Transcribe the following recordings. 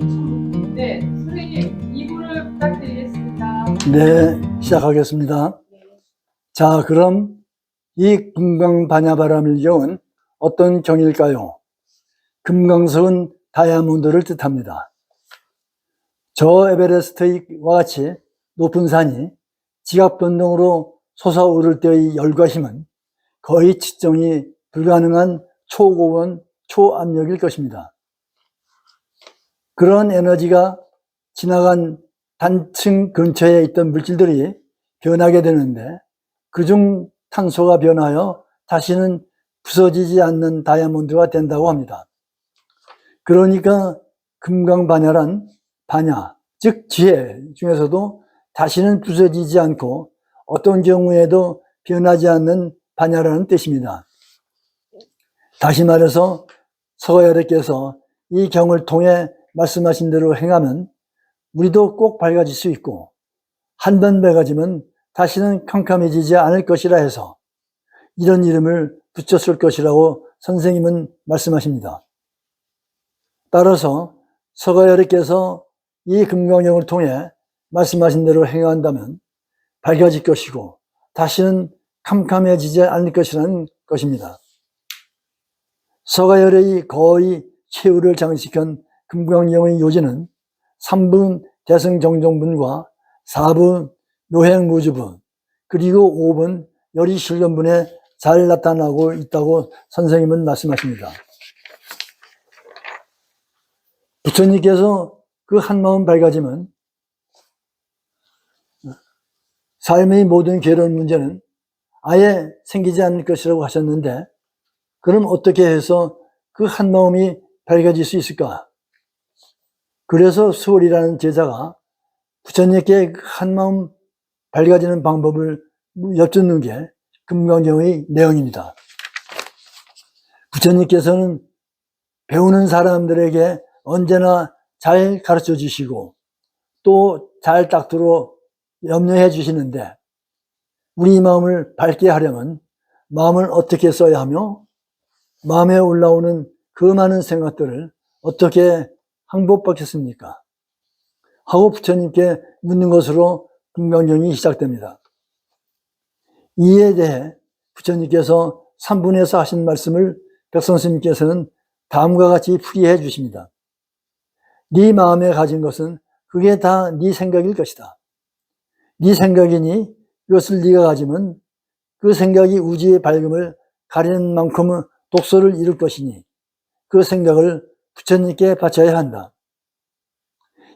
네, 선생님, 2부를 부탁드리겠습니다. 네, 시작하겠습니다. 자, 그럼 이 금강반야바람을 경은 어떤 경일까요? 금강석은 다이아몬드를 뜻합니다. 저 에베레스트와 같이 높은 산이 지각변동으로 솟아오를 때의 열과 힘은 거의 측정이 불가능한 초고온, 초압력일 것입니다. 그런 에너지가 지나간 단층 근처에 있던 물질들이 변하게 되는데 그중 탄소가 변하여 다시는 부서지지 않는 다이아몬드가 된다고 합니다. 그러니까 금강반야란 반야, 즉 지혜 중에서도 다시는 부서지지 않고 어떤 경우에도 변하지 않는 반야라는 뜻입니다. 다시 말해서 서가열애께서 이 경을 통해 말씀하신 대로 행하면 우리도 꼭 밝아질 수 있고 한 번 밝아지면 다시는 캄캄해지지 않을 것이라 해서 이런 이름을 붙였을 것이라고 선생님은 말씀하십니다. 따라서 서가열애께서 이 금강경을 통해 말씀하신 대로 행한다면 밝아질 것이고 다시는 캄캄해지지 않을 것이라는 것입니다. 서가열애의 거의 최후를 장식한 금강경의 요지는 3분 대승정정분과 4분 요행무주분 그리고 5분 열의실견분에 잘 나타나고 있다고 선생님은 말씀하십니다. 부처님께서 그 한마음 밝아지면 삶의 모든 괴로운 문제는 아예 생기지 않을 것이라고 하셨는데 그럼 어떻게 해서 그 한마음이 밝아질 수 있을까? 그래서 수월이라는 제자가 부처님께 그 한마음 밝아지는 방법을 여쭙는 게 금강경의 내용입니다. 부처님께서는 배우는 사람들에게 언제나 잘 가르쳐 주시고 또 잘 닦도록 염려해 주시는데 우리 마음을 밝게 하려면 마음을 어떻게 써야 하며 마음에 올라오는 그 많은 생각들을 어떻게 항복받겠습니까? 하고 부처님께 묻는 것으로 금강경이 시작됩니다. 이에 대해 부처님께서 3분에서 하신 말씀을 백선스님께서는 다음과 같이 풀이해 주십니다. 네 마음에 가진 것은 그게 다 네 생각일 것이다. 네 생각이니 그것을 네가 가지면 그 생각이 우주의 밝음을 가리는 만큼 독소를 이룰 것이니 그 생각을 부처님께 바쳐야 한다.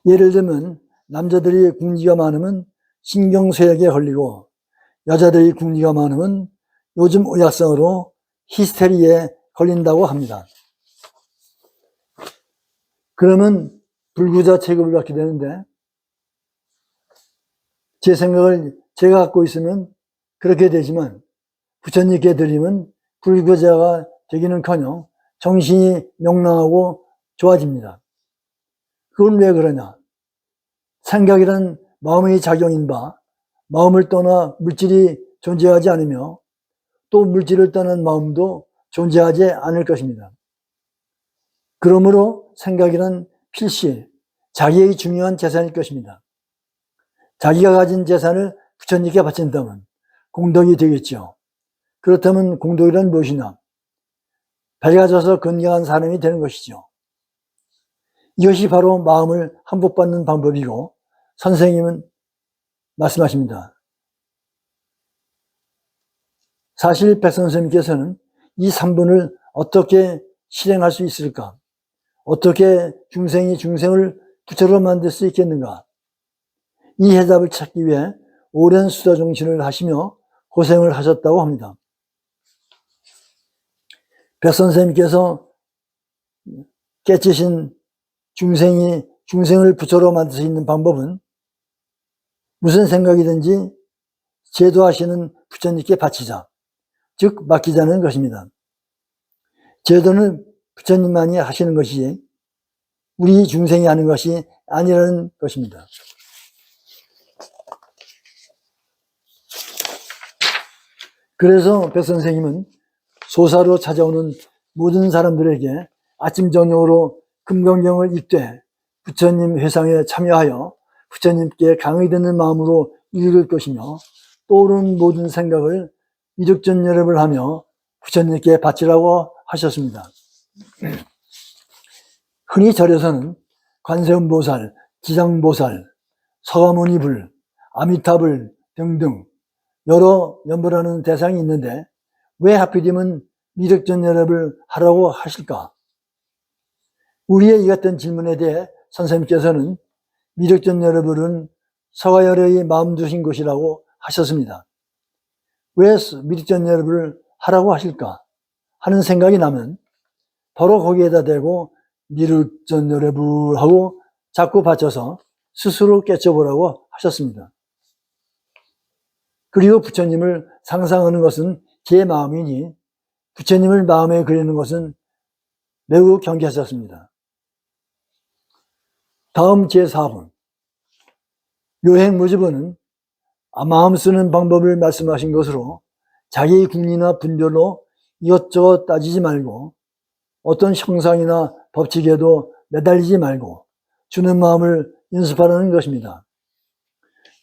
예를 들면 남자들이 궁리가 많으면 신경쇠약에 걸리고 여자들이 궁리가 많으면 요즘 의학상으로 히스테리에 걸린다고 합니다. 그러면 불구자 취급을 받게 되는데 제 생각을 제가 갖고 있으면 그렇게 되지만 부처님께 드리면 불구자가 되기는커녕 정신이 명랑하고 좋아집니다. 그건 왜 그러냐? 생각이란 마음의 작용인 바 마음을 떠나 물질이 존재하지 않으며 또 물질을 떠난 마음도 존재하지 않을 것입니다. 그러므로 생각이란 필시 자기의 중요한 재산일 것입니다. 자기가 가진 재산을 부처님께 바친다면 공덕이 되겠죠. 그렇다면 공덕이란 무엇이냐? 밝아져서 건강한 사람이 되는 것이죠. 이것이 바로 마음을 한복받는 방법이고 선생님은 말씀하십니다. 사실 백선생님께서는 이 3분을 어떻게 실행할 수 있을까? 어떻게 중생이 중생을 부처로 만들 수 있겠는가? 이 해답을 찾기 위해 오랜 수다 정신을 하시며 고생을 하셨다고 합니다. 백선생님께서 깨치신 중생이 중생을 부처로 만들 수 있는 방법은 무슨 생각이든지 제도하시는 부처님께 바치자, 즉 맡기자는 것입니다. 제도는 부처님만이 하시는 것이지 우리 중생이 하는 것이 아니라는 것입니다. 그래서 백선생님은 소사로 찾아오는 모든 사람들에게 아침 저녁으로 금강경을 읽되 부처님 회상에 참여하여 부처님께 강의 듣는 마음으로 읽을 것이며 떠오르는 모든 생각을 이륵전열업을 하며 부처님께 바치라고 하셨습니다. 흔히 절에서는 관세음보살, 지장보살, 서가모니불, 아미타불 등등 여러 연불하는 대상이 있는데 왜 하필이면 미륵전열업을 하라고 하실까? 우리의 이 같은 질문에 대해 선생님께서는 미륵전열업은 서가열의 마음 두신 것이라고 하셨습니다. 왜 미륵전열업을 하라고 하실까 하는 생각이 나면 바로 거기에다 대고 미륵전열업을 하고 자꾸 바쳐서 스스로 깨쳐보라고 하셨습니다. 그리고 부처님을 상상하는 것은 제 마음이니 부처님을 마음에 그리는 것은 매우 경계하셨습니다. 다음 제4번 묘행무주본은 마음 쓰는 방법을 말씀하신 것으로 자기 궁리나 분별로 이것저것 따지지 말고 어떤 형상이나 법칙에도 매달리지 말고 주는 마음을 연습하라는 것입니다.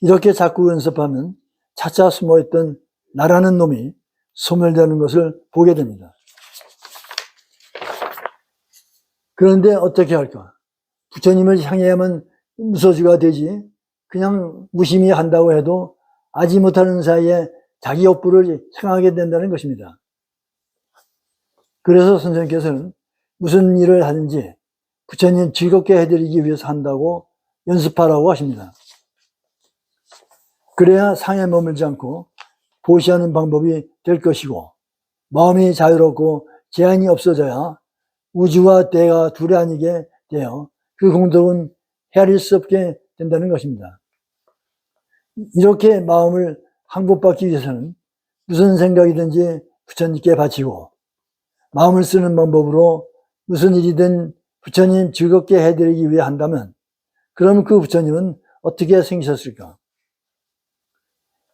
이렇게 자꾸 연습하면 차차 숨어있던 나라는 놈이 소멸되는 것을 보게 됩니다. 그런데 어떻게 할까? 부처님을 향해야만 무소지가 되지 그냥 무심히 한다고 해도 아지 못하는 사이에 자기 욕구를 향하게 된다는 것입니다. 그래서 선생님께서는 무슨 일을 하든지 부처님 즐겁게 해드리기 위해서 한다고 연습하라고 하십니다. 그래야 상에 머물지 않고 보시하는 방법이 될 것이고 마음이 자유롭고 제한이 없어져야 우주와 때가 둘이 아니게 되어 그 공덕은 헤아릴 수 없게 된다는 것입니다. 이렇게 마음을 항복받기 위해서는 무슨 생각이든지 부처님께 바치고 마음을 쓰는 방법으로 무슨 일이든 부처님 즐겁게 해드리기 위해 한다면 그럼 그 부처님은 어떻게 생기셨을까?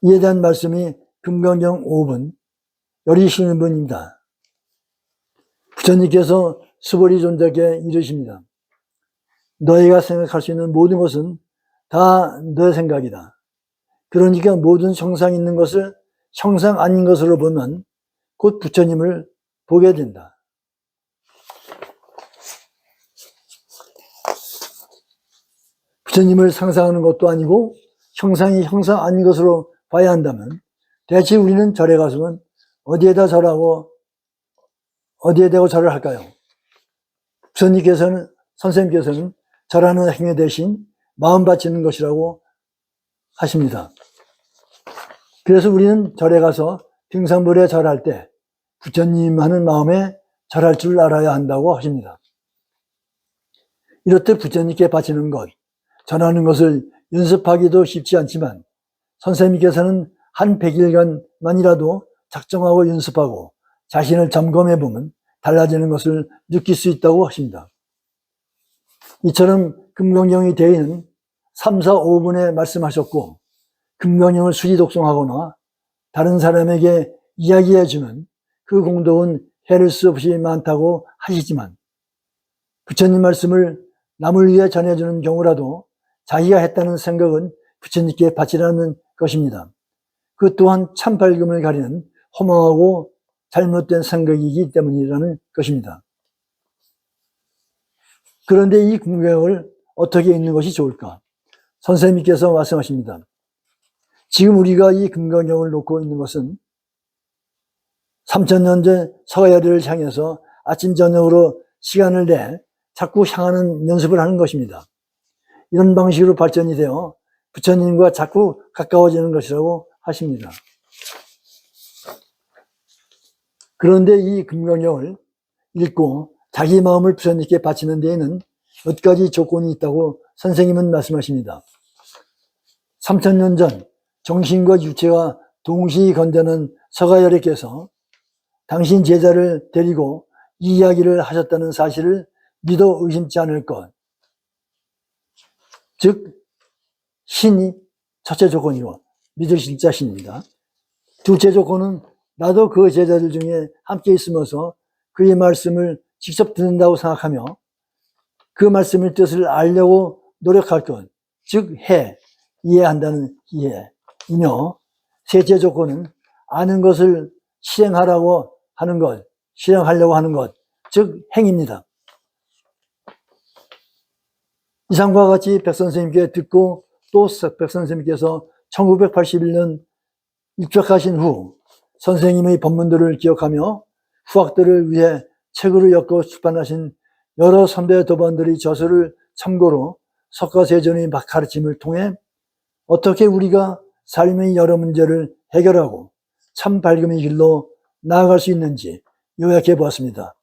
이에 대한 말씀이 금강경 5분 열이시는 분입니다. 부처님께서 수보리 존자께 이르십니다. 너희가 생각할 수 있는 모든 것은 다 너의 생각이다. 그러니까 모든 형상 있는 것을 형상 아닌 것으로 보면 곧 부처님을 보게 된다. 부처님을 상상하는 것도 아니고 형상이 형상 아닌 것으로 봐야 한다면 대체 우리는 절에 가서는 어디에다 절하고 어디에 대고 절을 할까요? 선생님께서는 절하는 행위 대신 마음 바치는 것이라고 하십니다. 그래서 우리는 절에 가서 등산불에 절할 때 부처님 하는 마음에 절할 줄 알아야 한다고 하십니다. 이렇듯 부처님께 바치는 것, 전하는 것을 연습하기도 쉽지 않지만 선생님께서는 한 100일간만이라도 작정하고 연습하고 자신을 점검해 보면 달라지는 것을 느낄 수 있다고 하십니다. 이처럼 금강경의 대의는 3, 4, 5분에 말씀하셨고 금강경을 수지 독송하거나 다른 사람에게 이야기해 주면 그 공덕은 헤아릴 수 없이 많다고 하시지만 부처님 말씀을 남을 위해 전해주는 경우라도 자기가 했다는 생각은 부처님께 바치라는 것입니다. 그 또한 참 밝음을 가리는 허망하고 잘못된 생각이기 때문이라는 것입니다. 그런데 이 금강경을 어떻게 읽는 것이 좋을까? 선생님께서 말씀하십니다. 지금 우리가 이 금강경을 놓고 있는 것은 3000년 전 서가야리를 향해서 아침 저녁으로 시간을 내 자꾸 향하는 연습을 하는 것입니다. 이런 방식으로 발전이 되어 부처님과 자꾸 가까워지는 것이라고 하십니다. 그런데 이 금강경을 읽고 자기 마음을 부처님께 바치는 데에는 몇 가지 조건이 있다고 선생님은 말씀하십니다. 3000년 전 정신과 육체가 동시에 건드는 서가야리께서 당신 제자를 데리고 이 이야기를 하셨다는 사실을 믿어 의심치 않을 것. 즉 신이 첫째 조건이고 믿으실 자신입니다. 둘째 조건은 나도 그 제자들 중에 함께 있으면서 그의 말씀을 직접 듣는다고 생각하며 그 말씀의 뜻을 알려고 노력할 것, 즉 이해한다는 이해이며, 셋째 조건은 아는 것을 실행하려고 하는 것, 즉 행입니다. 이상과 같이 백선생님께 듣고 또 백선생님께서 1981년 입적하신 후 선생님의 법문들을 기억하며 후학들을 위해 책으로 엮어 출판하신 여러 선배 도반들의 저서를 참고로 석가세존의 가르침을 통해 어떻게 우리가 삶의 여러 문제를 해결하고 참 밝음의 길로 나아갈 수 있는지 요약해 보았습니다.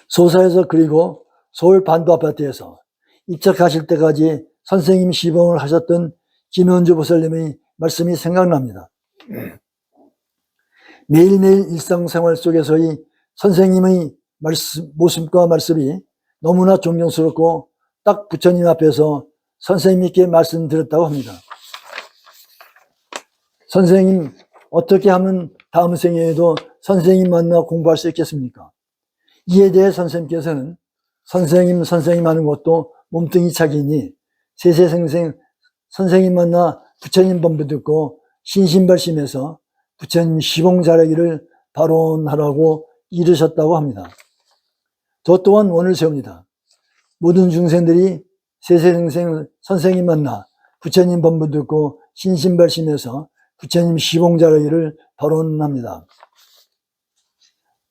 소사에서 그리고 서울 반도 아파트에서 입적하실 때까지 선생님 시봉을 하셨던 김현주 보살님의 말씀이 생각납니다. 매일매일 일상생활 속에서의 선생님의 모습과 말씀이 너무나 존경스럽고 딱 부처님 앞에서 선생님께 말씀드렸다고 합니다. 선생님, 어떻게 하면 다음 생에도 선생님 만나 공부할 수 있겠습니까? 이에 대해 선생님께서는 선생님 하는 것도 몸뚱이 차기니 세세생생 선생님 만나 부처님 법문 듣고 신신발심해서 부처님 시봉 잘하기를 발언하라고 이르셨다고 합니다. 저 또한 원을 세웁니다. 모든 중생들이 세세생생 선생님 만나 부처님 법문 듣고 신신발심해서 부처님 시봉 잘하기를 발언합니다.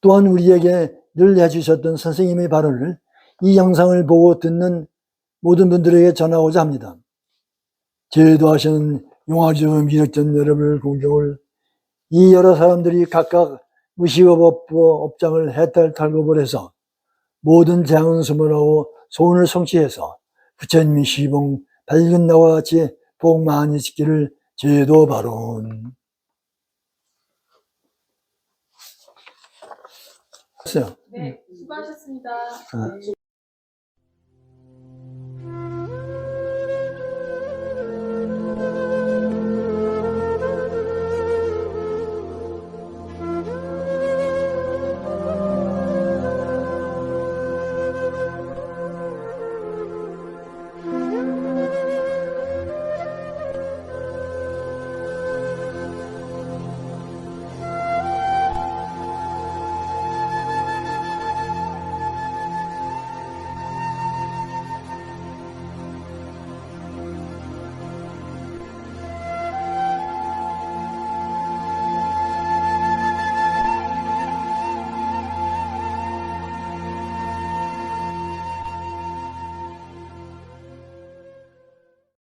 또한 우리에게 늘 해주셨던 선생님의 발언을 이 영상을 보고 듣는 모든 분들에게 전하고자 합니다. 제도하시는 용화지음 미륵전 여러분을 공경을 이 여러 사람들이 각각 무시업법 업장을 해탈탈급을 해서 모든 재앙은 수문하고 소원을 성취해서 부처님이 시봉 밝은 나와 같이 복 많이 짓기를 제도 발언. 네, 수고하셨습니다. 아. 네.